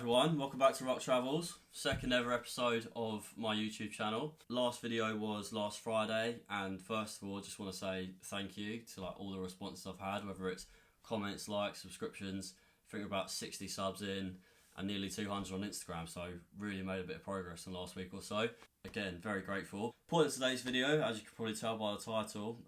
everyone, welcome back to Rucktravels, second ever episode of my YouTube channel. Last video was last Friday, and first of all, I just want to say thank you to all the responses I've had, whether it's comments, likes, subscriptions. I think we're about 60 subs in and nearly 200 on Instagram, so really made a bit of progress in the last week or so. Again, very grateful. Point of today's video, as you can probably tell by the title,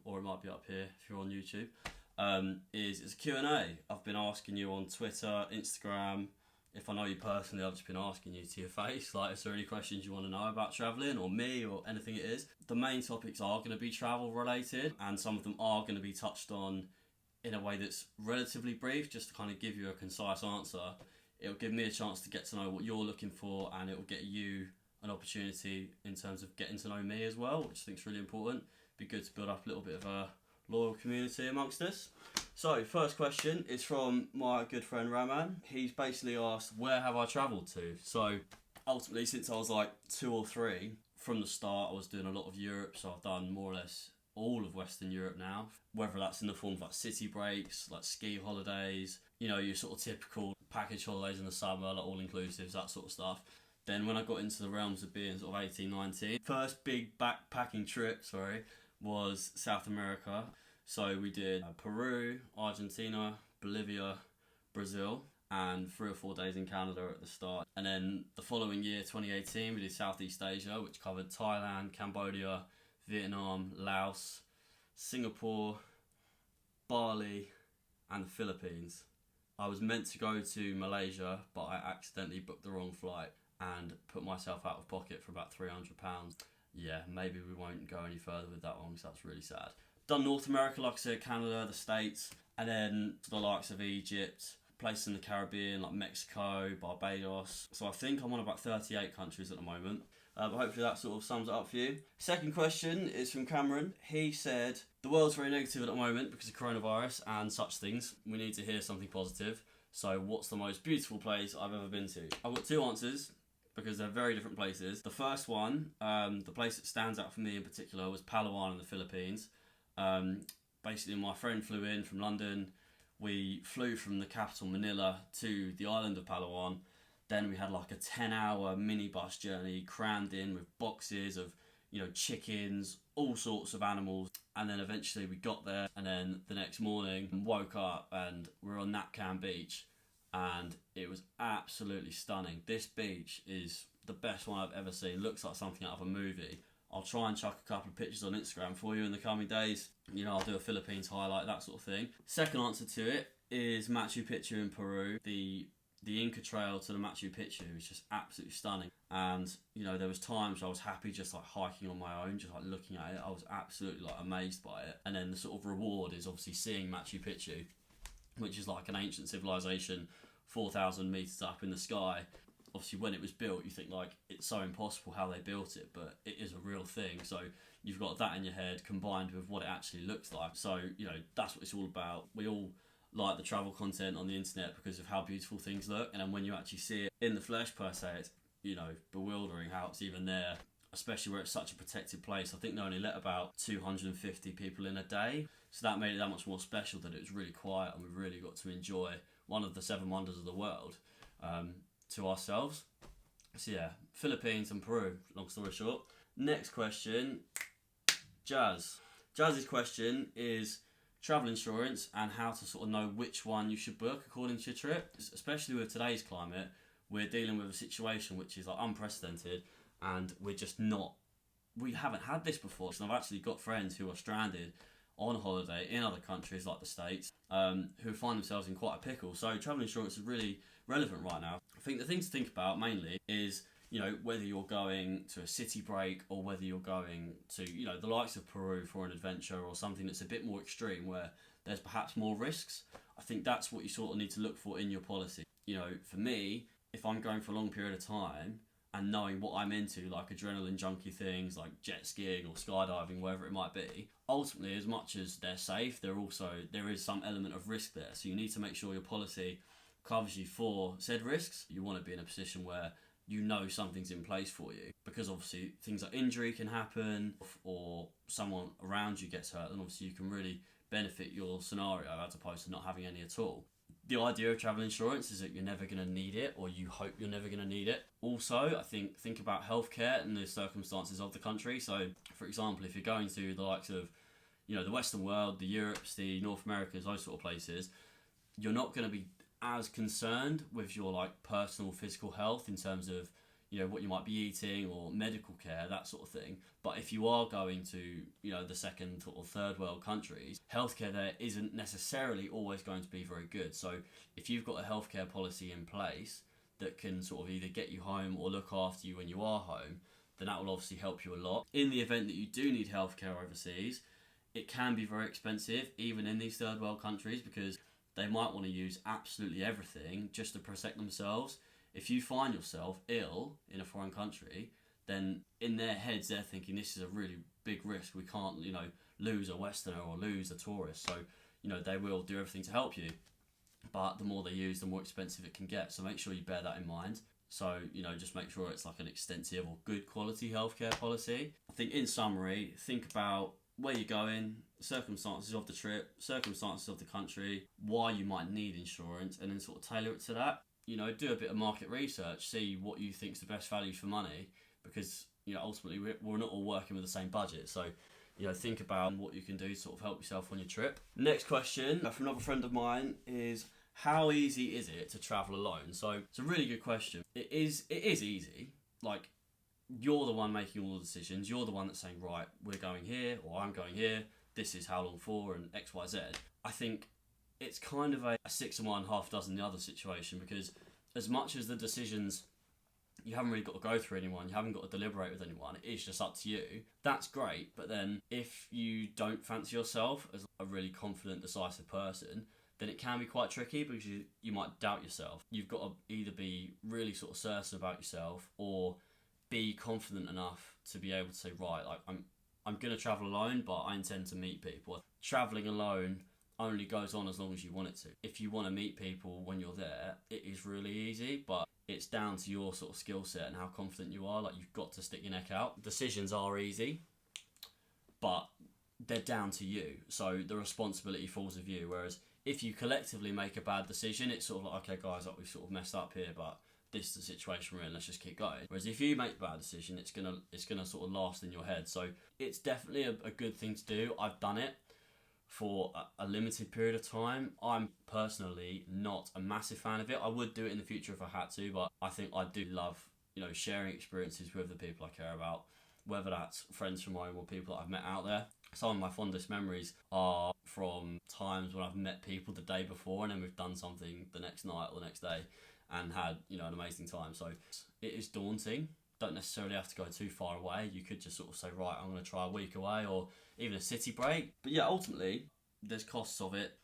or it might be up here if you're on YouTube, is a Q&A. I've been asking you on Twitter, Instagram. If I know you personally, I've just been asking you to your face, is there any questions you want to know about travelling or me or anything it is? The main topics are going to be travel related, and some of them are going to be touched on in a way that's relatively brief, just to kind of give you a concise answer. It'll give me a chance to get to know what you're looking for, and it'll get you an opportunity in terms of getting to know me as well, which I think is really important. Be good to build up a little bit of a loyal community amongst us. So, first question is from my good friend Raman. He's basically asked, where have I travelled to? So, ultimately, since I was 2 or 3, from the start I was doing a lot of Europe, so I've done more or less all of Western Europe now. Whether that's in the form of city breaks, ski holidays, your sort of typical package holidays in the summer, all-inclusives, that sort of stuff. Then when I got into the realms of being sort of 18, 19, first big backpacking trip, was South America. So we did Peru, Argentina, Bolivia, Brazil, and 3 or 4 days in Canada at the start. And then the following year, 2018, we did Southeast Asia, which covered Thailand, Cambodia, Vietnam, Laos, Singapore, Bali, and the Philippines. I was meant to go to Malaysia, but I accidentally booked the wrong flight and put myself out of pocket for about £300. Yeah, maybe we won't go any further with that one because that's really sad. Done North America, like I said, Canada, the States, and then to the likes of Egypt, places in the Caribbean like Mexico, Barbados. So I think I'm on about 38 countries at the moment. But hopefully that sort of sums it up for you. Second question is from Cameron. He said, the world's very negative at the moment because of coronavirus and such things. We need to hear something positive. So what's the most beautiful place I've ever been to? I've got 2 answers because they're very different places. The first one, the place that stands out for me in particular, was Palawan in the Philippines. Basically, my friend flew in from London. We flew from the capital, Manila, to the island of Palawan. Then we had a 10-hour minibus journey crammed in with boxes of, chickens, all sorts of animals. And then eventually we got there, and then the next morning woke up and we were on Napcan Beach, and it was absolutely stunning. This beach is the best one I've ever seen. Looks like something out of a movie. I'll try and chuck a couple of pictures on Instagram for you in the coming days. I'll do a Philippines highlight, that sort of thing. Second answer to it is Machu Picchu in Peru. The Inca Trail to the Machu Picchu is just absolutely stunning. And, there was times I was happy just hiking on my own, just looking at it. I was absolutely amazed by it. And then the sort of reward is obviously seeing Machu Picchu, which is an ancient civilization 4,000 metres up in the sky. Obviously, when it was built, you think it's so impossible how they built it, but it is a real thing. So you've got that in your head combined with what it actually looks like. So, that's what it's all about. We all like the travel content on the internet because of how beautiful things look. And then when you actually see it in the flesh per se, it's, bewildering how it's even there, especially where it's such a protected place. I think they only let about 250 people in a day. So that made it that much more special, that it was really quiet and we really got to enjoy one of the 7 wonders of the world. To ourselves. So yeah, Philippines and Peru, long story short. Next question, Jazz. Jazz's question is travel insurance and how to sort of know which one you should book according to your trip. Especially with today's climate, we're dealing with a situation which is unprecedented, and we haven't had this before. So I've actually got friends who are stranded on holiday in other countries like the States, who find themselves in quite a pickle. So travel insurance is really relevant right now. I think the thing to think about mainly is, whether you're going to a city break or whether you're going to, the likes of Peru for an adventure or something that's a bit more extreme where there's perhaps more risks. I think that's what you sort of need to look for in your policy. For me, if I'm going for a long period of time and knowing what I'm into, adrenaline junkie things like jet skiing or skydiving, wherever it might be, ultimately, as much as they're safe, there is some element of risk there. So you need to make sure your policy covers you for said risks. You want to be in a position where something's in place for you, because obviously things like injury can happen or someone around you gets hurt, and obviously you can really benefit your scenario as opposed to not having any at all. the idea of travel insurance is that you're never going to need it, or you hope you're never going to need it. Also, I think about healthcare and the circumstances of the country. So, for example, if you're going to the likes of, the Western world, the Europes, the North Americas, those sort of places, you're not going to be as concerned with your like personal physical health in terms of what you might be eating or medical care, that sort of thing. But if you are going to the second or third world countries, healthcare there isn't necessarily always going to be very good. So if you've got a healthcare policy in place that can sort of either get you home or look after you when you are home, then that will obviously help you a lot. In the event that you do need healthcare overseas, it can be very expensive even in these third world countries, because they might want to use absolutely everything just to protect themselves. If you find yourself ill in a foreign country, then in their heads they're thinking this is a really big risk. We can't, lose a Westerner or lose a tourist. So, they will do everything to help you. But the more they use, the more expensive it can get. So make sure you bear that in mind. So, just make sure it's like an extensive or good quality healthcare policy. I think in summary, think about where you're going, circumstances of the trip, circumstances of the country, why you might need insurance, and then sort of tailor it to that. Do a bit of market research, see what you think is the best value for money, because ultimately we're not all working with the same budget. So think about what you can do to sort of help yourself on your trip. Next question from another friend of mine is, how easy is it to travel alone? So it's a really good question. It is easy. Like, you're the one making all the decisions. You're the one that's saying, right, we're going here, or I'm going here, this is how long for, and X, Y, Z. I think it's kind of a 6 and 1, half dozen the other situation, because as much as the decisions, you haven't really got to go through anyone, you haven't got to deliberate with anyone, it is just up to you. That's great, but then if you don't fancy yourself as a really confident, decisive person, then it can be quite tricky, because you might doubt yourself. You've got to either be really sort of certain about yourself, or be confident enough to be able to say, right, like I'm going to travel alone, but I intend to meet people. Traveling alone only goes on as long as you want it to. If you want to meet people when you're there, it is really easy, but it's down to your sort of skill set and how confident you are. Like, you've got to stick your neck out. Decisions are easy, but they're down to you. So the responsibility falls with you. Whereas if you collectively make a bad decision, it's sort of like, okay guys, like, we've sort of messed up here, but this is the situation we're in, let's just keep going. Whereas if you make a bad decision, it's gonna sort of last in your head. So it's definitely a good thing to do. I've done it for a limited period of time. I'm personally not a massive fan of it. I would do it in the future if I had to, but I think I do love, sharing experiences with the people I care about, whether that's friends from home or people that I've met out there. Some of my fondest memories are from times when I've met people the day before, and then we've done something the next night or the next day and had, an amazing time. So it is daunting. Don't necessarily have to go too far away. You could just sort of say, right, I'm going to try a week away, or even a city break. But yeah, ultimately, there's costs of it,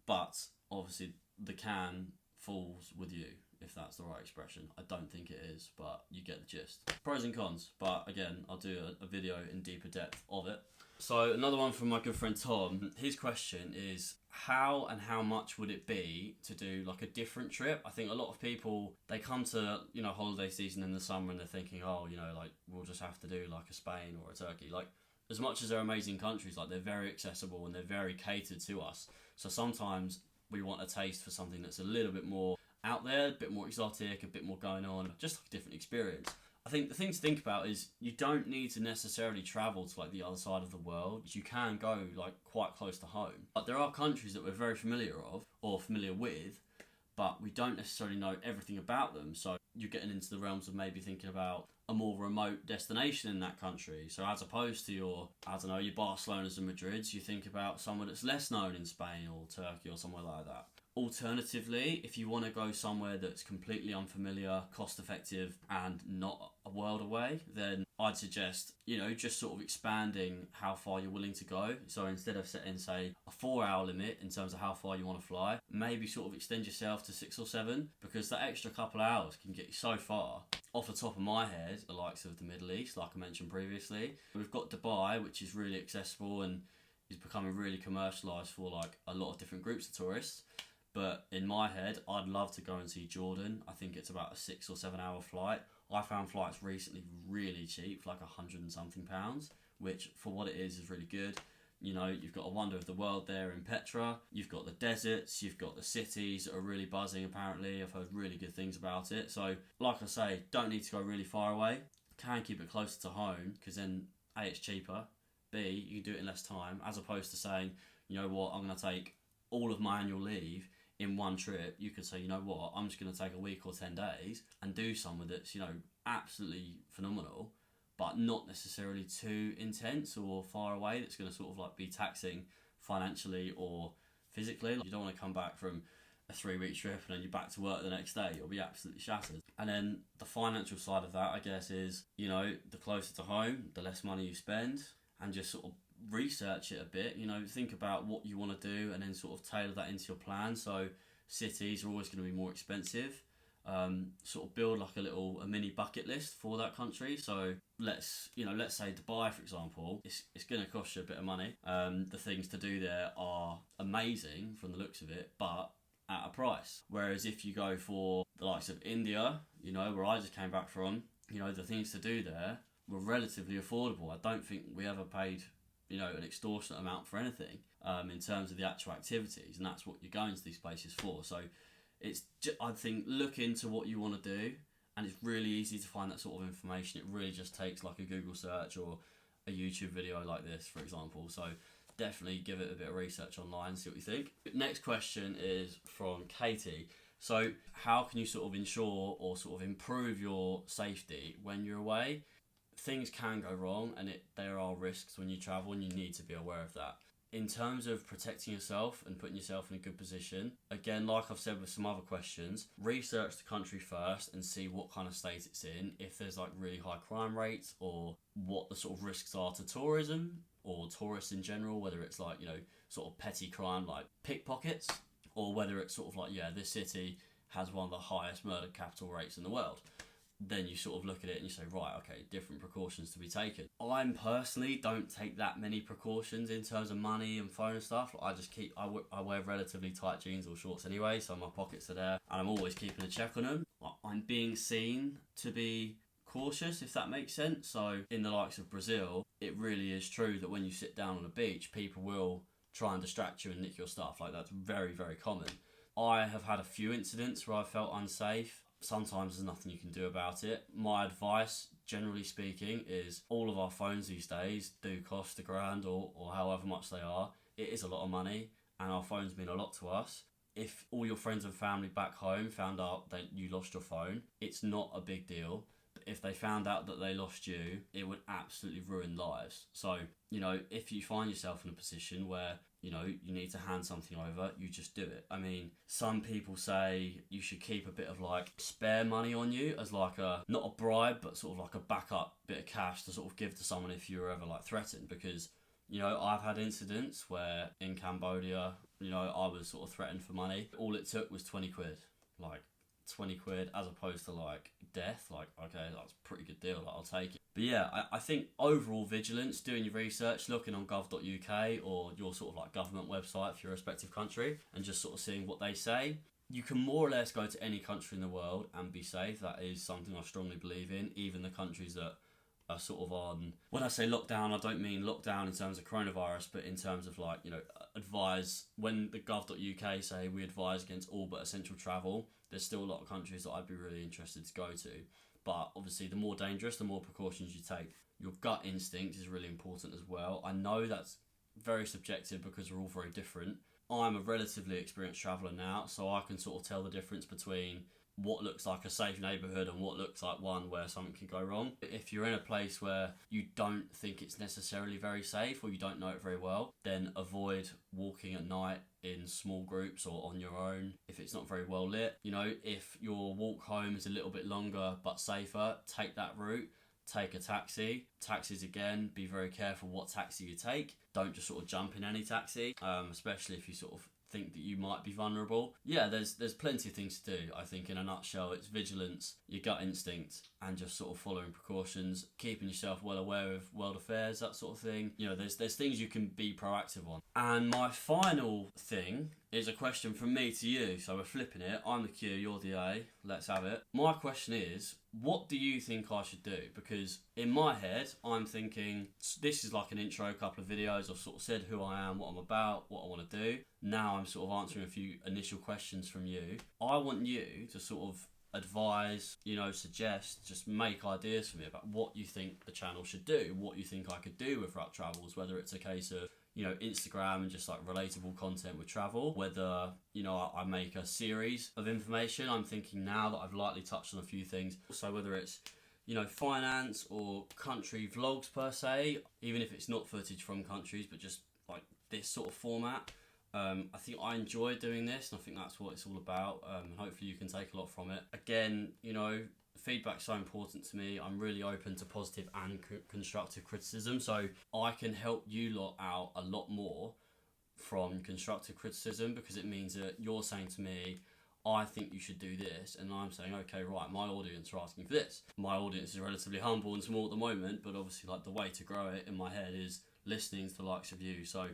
but obviously the can falls with you, if that's the right expression. I don't think it is, but you get the gist. Pros and cons, but again, I'll do a video in deeper depth of it. So another one from my good friend Tom, his question is, how and how much would it be to do like a different trip? I think a lot of people, they come to, holiday season in the summer and they're thinking, oh, like, we'll just have to do like a Spain or a Turkey. Like, as much as they're amazing countries, like, they're very accessible and they're very catered to us. So sometimes we want a taste for something that's a little bit more out there, a bit more exotic, a bit more going on, just like a different experience. I think the thing to think about is you don't need to necessarily travel to like the other side of the world. You can go like quite close to home. But there are countries that we're very familiar of or familiar with, but we don't necessarily know everything about them. So you're getting into the realms of maybe thinking about a more remote destination in that country. So as opposed to your Barcelonas and Madrids, you think about somewhere that's less known in Spain or Turkey or somewhere like that. Alternatively, if you want to go somewhere that's completely unfamiliar, cost effective, and not a world away, then I'd suggest, just sort of expanding how far you're willing to go. So instead of setting, say, a 4-hour limit in terms of how far you want to fly, maybe sort of extend yourself to 6 or 7, because that extra couple of hours can get you so far. Off the top of my head, the likes of the Middle East, like I mentioned previously. We've got Dubai, which is really accessible and is becoming really commercialised for like a lot of different groups of tourists. But in my head, I'd love to go and see Jordan. I think it's about a 6 or 7 hour flight. I found flights recently really cheap, for like £100 and something, which for what it is really good. You know, you've got a wonder of the world there in Petra. You've got the deserts. You've got the cities that are really buzzing, apparently. I've heard really good things about it. So, like I say, don't need to go really far away. Can keep it closer to home, because then A, it's cheaper. B, you can do it in less time, as opposed to saying, you know what, I'm going to take all of my annual leave in one trip. You could say, you know what, I'm just going to take a week or 10 days and do something that's, you know, absolutely phenomenal, but not necessarily too intense or far away that's going to sort of like be taxing financially or physically. Like, you don't want to come back from a 3-week trip and then you're back to work the next day. You'll be absolutely shattered. And then the financial side of that, I guess, is, you know, the closer to home, the less money you spend, and just sort of research it a bit. You know, think about what you want to do and then sort of tailor that into your plan. So cities are always going to be more expensive. Sort of build like a mini bucket list for that country. So let's say Dubai, for example. It's going to cost you a bit of money. The things to do there are amazing from the looks of it, but at a price. Whereas if you go for the likes of India, you know, where I just came back from, you know, the things to do there were relatively affordable. I don't think we ever paid, you know, an extortionate amount for anything in terms of the actual activities, and that's what you're going to these places for. So I think, look into what you want to do, and it's really easy to find that sort of information. It really just takes like a Google search or a YouTube video like this, for example. So definitely give it a bit of research online, see what you think. Next question is from Katie. So how can you sort of ensure or sort of improve your safety when you're away? Things can go wrong, and there are risks when you travel, and you need to be aware of that. In terms of protecting yourself and putting yourself in a good position, again, like I've said with some other questions, research the country first and see what kind of state it's in, if there's like really high crime rates, or what the sort of risks are to tourism or tourists in general, whether it's like, you know, sort of petty crime like pickpockets, or whether it's sort of like, yeah, this city has one of the highest murder capital rates in the world. Then you sort of look at it and you say, right, okay, different precautions to be taken. I personally don't take that many precautions in terms of money and phone and stuff. I wear relatively tight jeans or shorts anyway, so my pockets are there, and I'm always keeping a check on them. I'm being seen to be cautious, if that makes sense. So in the likes of Brazil, it really is true that when you sit down on a beach, people will try and distract you and nick your stuff. Like, that's very, very common. I have had a few incidents where I felt unsafe. Sometimes there's nothing you can do about it. My advice, generally speaking, is all of our phones these days do cost $1,000 or however much they are. It is a lot of money, and our phones mean a lot to us. If all your friends and family back home found out that you lost your phone, it's not a big deal. But if they found out that they lost you, it would absolutely ruin lives. So, you know, if you find yourself in a position where, you know, you need to hand something over, you just do it. I mean, some people say you should keep a bit of like spare money on you as like not a bribe, but sort of like a backup bit of cash to sort of give to someone if you're ever like threatened. Because, you know, I've had incidents where in Cambodia, you know, I was sort of threatened for money. All it took was 20 quid. Like, 20 quid as opposed to like death. Like, okay, that's a pretty good deal, like, I'll take it. But yeah, I think overall vigilance, doing your research, looking on gov.uk or your sort of like government website for your respective country, and just sort of seeing what they say. You can more or less go to any country in the world and be safe. That is something I strongly believe in. Even the countries that are sort of on, when I say lockdown, I don't mean lockdown in terms of coronavirus, but in terms of like, you know, advise, when the gov.uk say we advise against all but essential travel, there's still a lot of countries that I'd be really interested to go to. But obviously the more dangerous, the more precautions you take. Your gut instinct is really important as well. I know that's very subjective because we're all very different. I'm a relatively experienced traveller now, so I can sort of tell the difference between what looks like a safe neighbourhood and what looks like one where something can go wrong. If you're in a place where you don't think it's necessarily very safe, or you don't know it very well, then avoid walking at night in small groups or on your own if it's not very well lit. You know, if your walk home is a little bit longer but safer, take that route. Take a taxi. Taxis, again, be very careful what taxi you take. Don't just sort of jump in any taxi, especially if you sort of think that you might be vulnerable. Yeah, there's plenty of things to do. I think in a nutshell, it's vigilance, your gut instinct, and just sort of following precautions, keeping yourself well aware of world affairs, that sort of thing. You know, there's things you can be proactive on. And my final thing is a question from me to you. So we're flipping it. I'm the Q, you're the A. Let's have it. My question is, what do you think I should do? Because in my head, I'm thinking this is like an intro, couple of videos. I've sort of said who I am, what I'm about, what I want to do. Now I'm sort of answering a few initial questions from you. I want you to sort of advise, suggest, just make ideas for me about what you think the channel should do, what you think I could do with Rucktravels, whether it's a case of Instagram and just like relatable content with travel, whether I make a series of information. I'm thinking now that I've lightly touched on a few things, so whether it's finance or country vlogs per se, even if it's not footage from countries but just like this sort of format. I think I enjoy doing this, and I think that's what it's all about, and hopefully you can take a lot from it. Again, feedback's so important to me. I'm really open to positive and constructive criticism, so I can help you lot out a lot more from constructive criticism, because it means that you're saying to me, I think you should do this, and I'm saying, okay, right, my audience are asking for this. My audience is relatively humble and small at the moment, but obviously like the way to grow it in my head is listening to the likes of you. So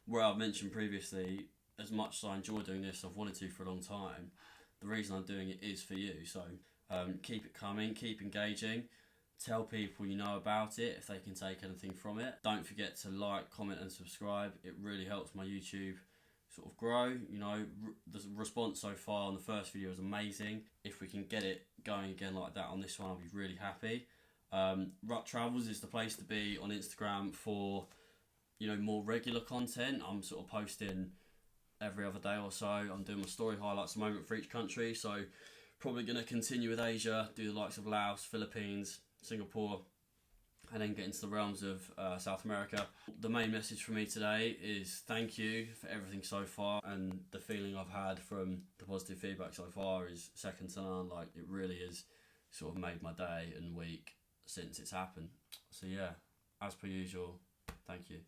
where I've mentioned previously, as much as I enjoy doing this, I've wanted to for a long time, the reason I'm doing it is for you. So keep it coming, keep engaging, tell people you know about it if they can take anything from it. Don't forget to like, comment and subscribe. It really helps my YouTube sort of grow. The response so far on the first video is amazing. If we can get it going again like that on this one, I'll be really happy. Rucktravels is the place to be on Instagram for more regular content. I'm sort of posting every other day or so. I'm doing my story highlights at the moment for each country, so probably going to continue with Asia, do the likes of Laos, Philippines, Singapore, and then get into the realms of South America. The main message for me today is thank you for everything so far, and the feeling I've had from the positive feedback so far is second to none. Like, it really has sort of made my day and week since it's happened. So yeah, as per usual, thank you.